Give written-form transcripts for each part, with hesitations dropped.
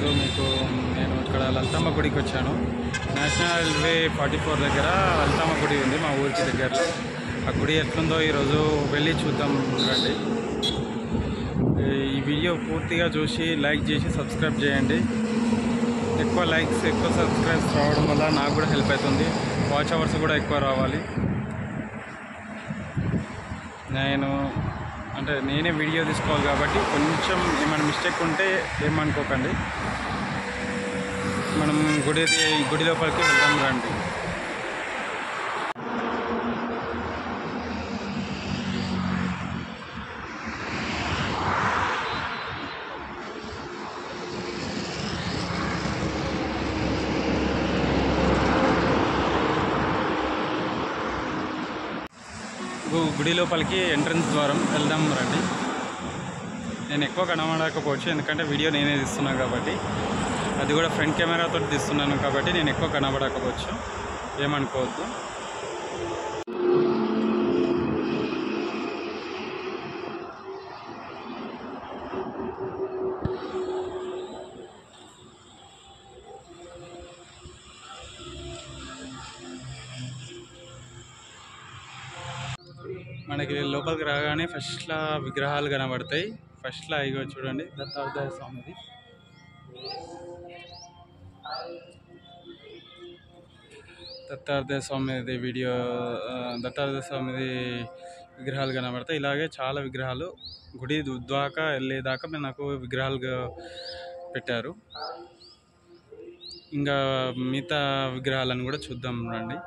ఈరోజు మీకు నేను ఇక్కడ లలితమ్మ గుడికి వచ్చాను. నేషనల్ హైవే 44 దగ్గర లలితమ్మ గుడి ఉంది మా ఊరికి దగ్గరలో. ఆ గుడి ఎట్లుందో ఈరోజు వెళ్ళి చూద్దాం రండి. ఈ వీడియో పూర్తిగా చూసి లైక్ చేసి సబ్స్క్రైబ్ చేయండి. ఎక్కువ లైక్స్ ఎక్కువ సబ్స్క్రైబ్స్ రావడం వల్ల నాకు కూడా హెల్ప్ అవుతుంది. వాచ్ అవర్స్ కూడా ఎక్కువ రావాలి. నేనే వీడియో తీసుకోవాలి కాబట్టి కొంచెం ఏమైనా మిస్టేక్ ఉంటే ఏమనుకోకండి. మనం గుడి లోపలికి వెళ్దాం రండి. గుడి లోపలికి ఎంట్రన్స్ ద్వారం వెళ్దాం రండి. నేను ఎక్కువ కనబడకపోవచ్చు, ఎందుకంటే వీడియో నేనే తీస్తున్నాను కాబట్టి. అది కూడా ఫ్రంట్ కెమెరాతో తీస్తున్నాను కాబట్టి నేను ఎక్కువ కనబడకపోవచ్చు, ఏమనుకోవద్దు. మనకి లోపలికి రాగానే ఫస్ట్లో విగ్రహాలు కనబడతాయి. ఫస్ట్లో ఇగో చూడండి, దత్తాత్రేయ స్వామిది. దత్తాత్రేయ స్వామిది విగ్రహాలు కనబడతాయి. ఇలాగే చాలా విగ్రహాలు గుడి దాకా వెళ్ళేదాకా నాకు విగ్రహాలు పెట్టారు. ఇంకా మిగతా విగ్రహాలను కూడా చూద్దాం రండి.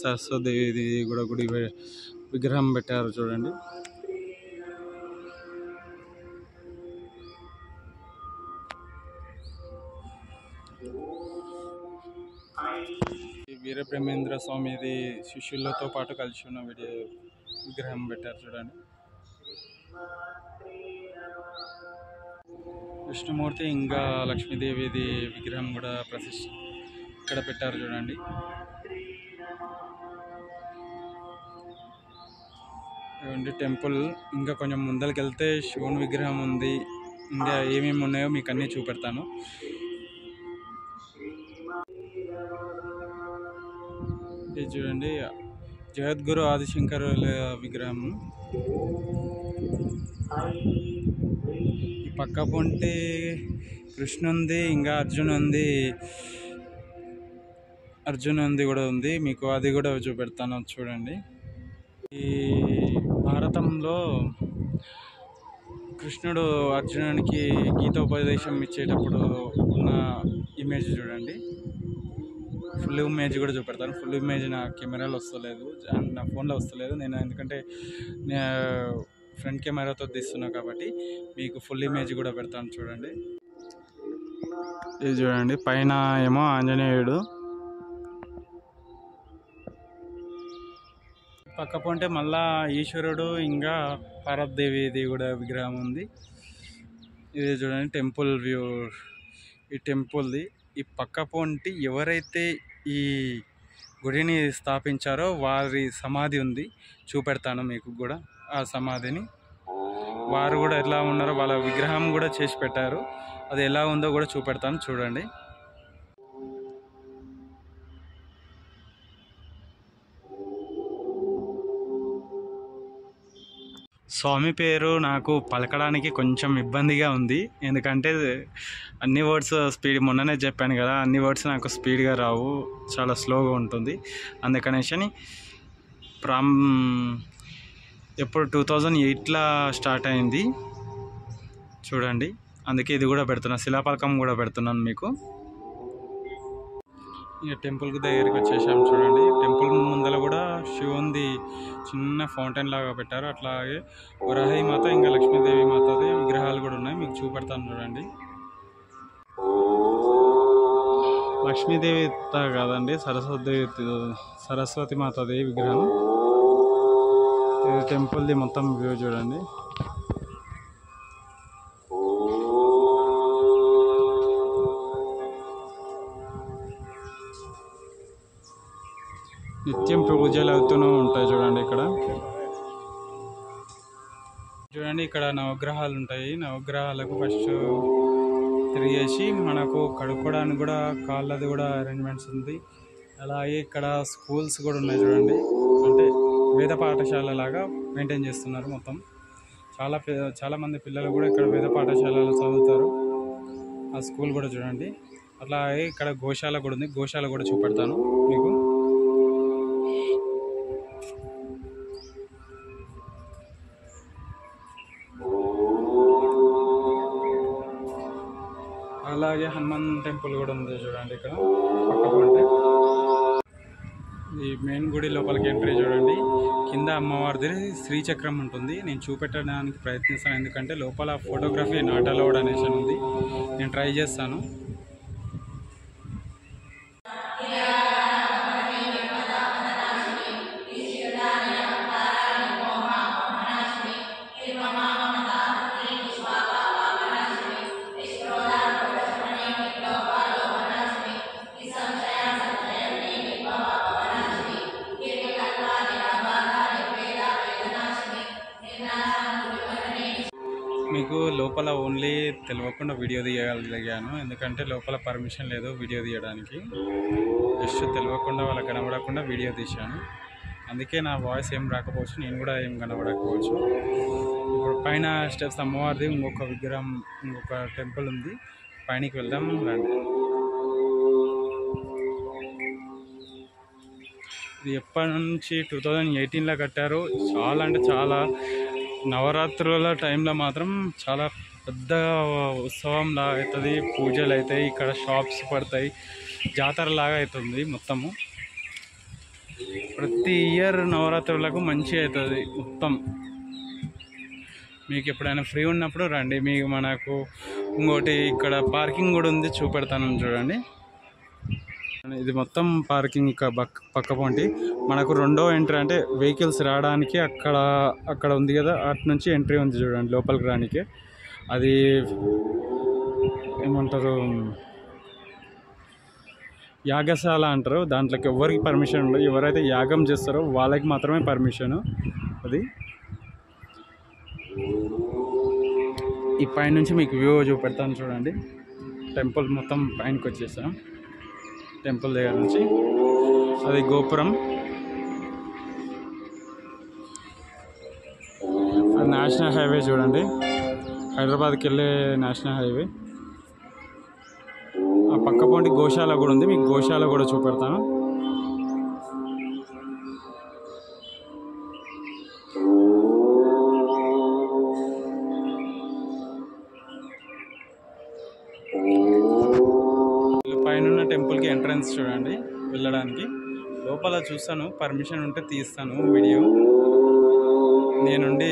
సరస్వతి కూడా గుడి విగ్రహం పెట్టారు చూడండి. వీరబ్రహ్మేంద్ర స్వామిది శిష్యులతో పాటు కలిసి ఉన్న విగ్రహం పెట్టారు చూడండి. విష్ణుమూర్తి ఇంకా లక్ష్మీదేవిది విగ్రహం కూడా ఇక్కడ పెట్టారు చూడండి. టెంపుల్ ఇంకా కొంచెం ముందరికి వెళ్తే శివుని విగ్రహం ఉంది. ఇంకా ఏమేమి ఉన్నాయో మీకు అన్నీ చూపెడతాను. ఇది చూడండి, జగద్గురు ఆదిశంకరుల విగ్రహం. ఈ పక్క పొంటి కృష్ణుంది, ఇంకా అర్జునుంది కూడా ఉంది. మీకు అది కూడా చూపెడతాను చూడండి. ఈ భారతంలో కృష్ణుడు అర్జునునికి గీతోపదేశం ఇచ్చేటప్పుడు ఉన్న ఇమేజ్ చూడండి. ఫుల్ ఇమేజ్ కూడా చూపెడతాను. ఫుల్ ఇమేజ్ నా కెమెరాలో వస్తలేదు, నా ఫోన్లో వస్తలేదు. ఎందుకంటే ఫ్రంట్ కెమెరాతో తీస్తున్నా కాబట్టి మీకు ఫుల్ ఇమేజ్ కూడా పెడతాను చూడండి. ఇది చూడండి, పైన ఏమో ఆంజనేయుడు, పక్క పొంటే మళ్ళా ఈశ్వరుడు ఇంకా పార్వతీదేవిది కూడా విగ్రహం ఉంది. ఇది చూడండి టెంపుల్ వ్యూ. ఈ టెంపుల్ది ఈ పక్క పొంటి ఎవరైతే ఈ గుడిని స్థాపించారో వారి సమాధి ఉంది, చూపెడతాను మీకు కూడా ఆ సమాధిని. వారు కూడా ఎలా ఉన్నారో వాళ్ళ విగ్రహం కూడా చేసి పెట్టారు. అది ఎలా ఉందో కూడా చూపెడతాను చూడండి. స్వామి పేరు నాకు పలకడానికి కొంచెం ఇబ్బందిగా ఉంది, ఎందుకంటే అన్ని వర్డ్స్ మొన్ననే చెప్పాను కదా, అన్ని వర్డ్స్ నాకు స్పీడ్గా రావు, చాలా స్లోగా ఉంటుంది. అందుకనేసి ఎప్పుడు 2008లో స్టార్ట్ అయింది చూడండి. అందుకే ఇది కూడా పెడుతున్నాను, శిలాపలకం కూడా పెడుతున్నాను మీకు. ఇక టెంపుల్కి దగ్గరికి వచ్చేసాము చూడండి. టెంపుల్ ముందర కూడా శివుంది చిన్న ఫౌంటైన్ లాగా పెట్టారు. అట్లాగే వరాహి మాత ఇంకా లక్ష్మీదేవి మాతది విగ్రహాలు కూడా ఉన్నాయి, మీకు చూపెడతాను చూడండి. లక్ష్మీదేవి కాదండి, సరస్వతి మాతది విగ్రహం. ఇది టెంపుల్ది మొత్తం వ్యూ చూడండి. నిత్యం పూజలు అవుతూనే ఉంటాయి చూడండి. ఇక్కడ చూడండి, ఇక్కడ నవగ్రహాలు ఉంటాయి. నవగ్రహాలకు ఫస్ట్ తిరిగేసి మనకు కడుక్కోవడానికి కూడా కాళ్ళది కూడా అరేంజ్మెంట్స్ ఉంది. అలాగే ఇక్కడ స్కూల్స్ కూడా ఉన్నాయి చూడండి, అంటే వేద పాఠశాల లాగా మెయింటైన్ చేస్తున్నారు మొత్తం. చాలామంది పిల్లలు కూడా ఇక్కడ వేద పాఠశాలలో చదువుతారు. ఆ స్కూల్ కూడా చూడండి. అలాగే ఇక్కడ గోశాల కూడా ఉంది, గోశాల కూడా చూపెడతాను మీకు. అలాగే హనుమాన్ టెంపుల్ కూడా ఉంది చూడండి ఇక్కడ పక్కకుంటే. ఈ మెయిన్ గుడి లోపలికి ఎంట్రీ చూడండి, కింద అమ్మవారిది శ్రీచక్రం ఉంటుంది. నేను చూపెట్టడానికి ప్రయత్నిస్తాను, ఎందుకంటే లోపల ఫోటోగ్రఫీ నాట్ అలౌడ్ అనేసి ఉంది. నేను ట్రై చేస్తాను. మీకు లోపల ఓన్లీ తెలియకుండా వీడియో తీయగలిగాను, ఎందుకంటే లోపల పర్మిషన్ లేదు వీడియో తీయడానికి. జస్ట్ తెలియకుండా వాళ్ళకి కనబడకుండా వీడియో తీశాను, అందుకే నా వాయిస్ ఏం రాకపోవచ్చు, నేను కూడా ఏం కనబడకపోవచ్చు. ఇప్పుడు పైన స్టెప్స్ అమ్మవారిది ఇంకొక విగ్రహం, ఇంకొక టెంపుల్ ఉంది, పైనకి వెళ్దాం రండి. ఇది ఎప్పటి నుంచి 2018లో కట్టారు. చాలా అంటే చాలా నవరాత్రుల టైంలో మాత్రం చాలా పెద్ద ఉత్సవంలా అవుతుంది, పూజలు అవుతాయి, ఇక్కడ షాప్స్ పడతాయి, జాతరలాగా అవుతుంది మొత్తము. ప్రతి ఇయర్ నవరాత్రులకు మంచిగా అవుతుంది మొత్తం. మీకు ఎప్పుడైనా ఫ్రీ ఉన్నప్పుడు రండి. మీకు మనకు ఇంకోటి ఇక్కడ పార్కింగ్ కూడా ఉంది, చూపెడతాను చూడండి. ఇది మొత్తం పార్కింగ్ పక్క పొంటి. మనకు రెండో ఎంట్రీ అంటే వెహికల్స్ రావడానికి అక్కడ ఉంది కదా, అటు నుంచి ఎంట్రీ ఉంది చూడండి లోపలికి రానికి. అది ఏమంటారు, యాగశాల అంటారు. దాంట్లోకి ఎవరికి పర్మిషన్ ఉండదు, ఎవరైతే యాగం చేస్తారో వాళ్ళకి మాత్రమే పర్మిషను. అది ఈ పైనుంచి మీకు వ్యూ చూపెడతాను చూడండి. టెంపుల్ మొత్తం పైనకి వచ్చేసాం. టెంపుల్ దగ్గర నుంచి అది గోపురం. అది నేషనల్ హైవే చూడండి, హైదరాబాద్కి వెళ్ళే నేషనల్ హైవే. ఆ పక్క పొంటి గోశాల కూడా ఉంది, మీకు గోశాల కూడా చూపెడతాను. పైన టెంపుల్కి ఎంట్రన్స్ చూడండి వెళ్ళడానికి. లోపల చూస్తాను, పర్మిషన్ ఉంటే తీస్తాను వీడియో, నేనుండి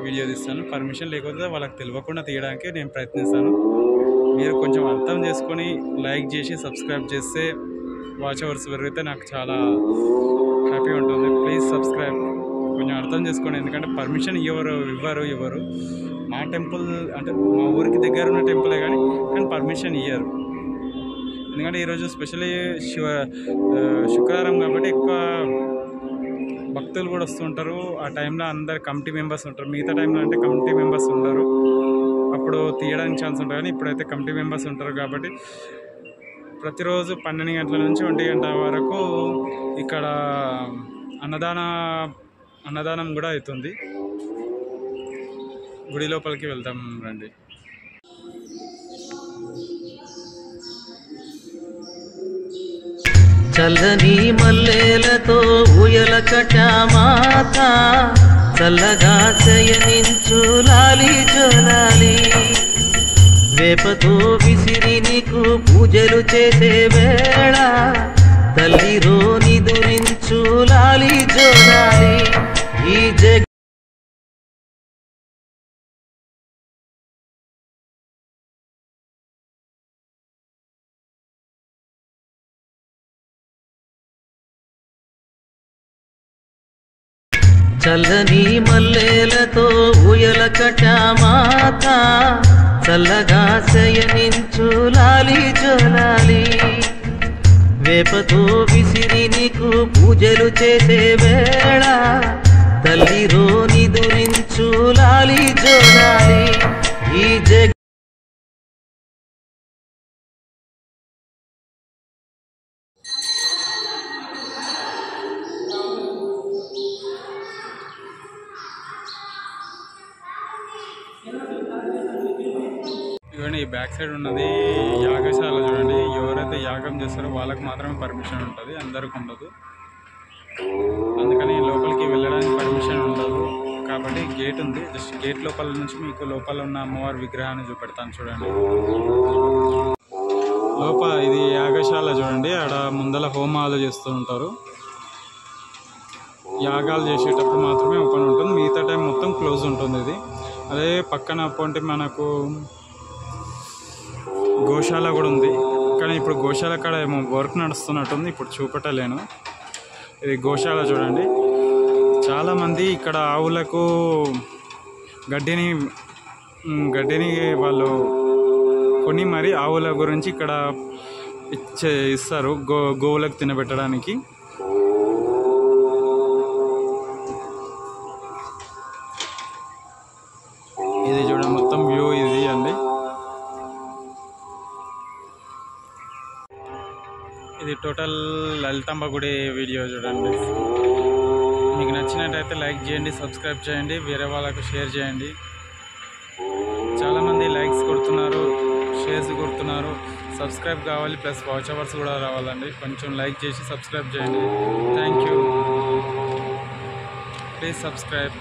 వీడియో తీస్తాను. పర్మిషన్ లేకపోతే వాళ్ళకి తెలియకుండా తీయడానికి నేను ప్రయత్నిస్తాను. మీరు కొంచెం అర్థం చేసుకొని లైక్ చేసి సబ్స్క్రైబ్ చేస్తే వాచ్ అవర్స్ పెరిగితే నాకు చాలా హ్యాపీగా ఉంటుంది. ప్లీజ్ సబ్స్క్రైబ్, కొంచెం అర్థం చేసుకోండి, ఎందుకంటే పర్మిషన్ ఇవ్వరు. మా టెంపుల్ అంటే మా ఊరికి దగ్గర ఉన్న టెంపులే కానీ పర్మిషన్ ఇవ్వరు. ఎందుకంటే ఈరోజు స్పెషల్లీ శుక్రవారం కాబట్టి ఎక్కువ భక్తులు కూడా వస్తుంటారు. ఆ టైంలో అందరు కమిటీ మెంబర్స్ ఉంటారు. మిగతా టైంలో అంటే కమిటీ మెంబర్స్ ఉండరు, అప్పుడు తీయడానికి ఛాన్స్ ఉంటుంది. కానీ ఇప్పుడైతే కమిటీ మెంబర్స్ ఉంటారు కాబట్టి ప్రతిరోజు 12 గంటల నుంచి 1 గంట వరకు ఇక్కడ అన్నదానం కూడా అవుతుంది. గుడి లోపలికి వెళ్తాం రండి. చల్లని మల్లెలతో ఊయల కటామాత, చల్లగా శయనించు లాలి జోలాలి. వేపతో విసిరి నీకు పూజలు చేసే వేళ, తల్లిరో నిదురించు లాలి జోలాలి. ఈ చల్లని మల్లెలతో ఊయల కటామాత, చల్లగా శయనించు లాలి జోలాలి. వేపతో విసిరి నీకు పూజలు చేసే వేళ, తల్లిరో నిదురించు లాలి జోలాలి. ఈ ఇవన్నీ ఈ బ్యాక్ సైడ్ ఉన్నది యాగశాల చూడండి. ఎవరైతే యాగం చేస్తారో వాళ్ళకి మాత్రమే పర్మిషన్ ఉంటుంది, అందరికి ఉండదు. అందుకని లోపలికి వెళ్ళడానికి పర్మిషన్ ఉండదు. కాబట్టి గేట్ ఉంది, జస్ట్ గేట్ లోపల నుంచి మీకు లోపల ఉన్న అమ్మవారి విగ్రహాన్ని చూపెడతాను చూడండి. లోపల ఇది యాగశాల చూడండి. ఆడ ముందల హోమాలు చేస్తూ ఉంటారు. యాగాలు చేసేటప్పుడు మాత్రమే ఓపెన్ ఉంటుంది, మిగతా టైం మొత్తం క్లోజ్ ఉంటుంది ఇది. అదే పక్కన పోంటే మనకు గోశాల కూడా ఉంది, కానీ ఇప్పుడు గోశాల కాడ ఏమో వర్క్ నడుస్తున్నట్టుంది, ఇప్పుడు చూపెట్టలేను. ఇది గోశాల చూడండి. చాలామంది ఇక్కడ ఆవులకు గడ్డిని వాళ్ళు కొని మరి ఆవుల గురించి ఇక్కడ ఇస్తారు గోవులకు తినబెట్టడానికి. ఇది చూడండి మొత్తం వ్యూ ఇది అండి. ఇది టోటల్ లలితాంబ గుడి వీడియో చూడండి. మీకు నచ్చినట్టయితే లైక్ చేయండి, సబ్స్క్రైబ్ చేయండి, వేరే వాళ్ళకు షేర్ చేయండి. చాలామంది లైక్స్ కొడుతున్నారు, షేర్స్ కొడుతున్నారు. సబ్స్క్రైబ్ కావాలి, ప్లస్ వాచ్ అవర్స్ కూడా రావాలండి. కొంచెం లైక్ చేసి సబ్స్క్రైబ్ చేయండి. Thank you. Please subscribe.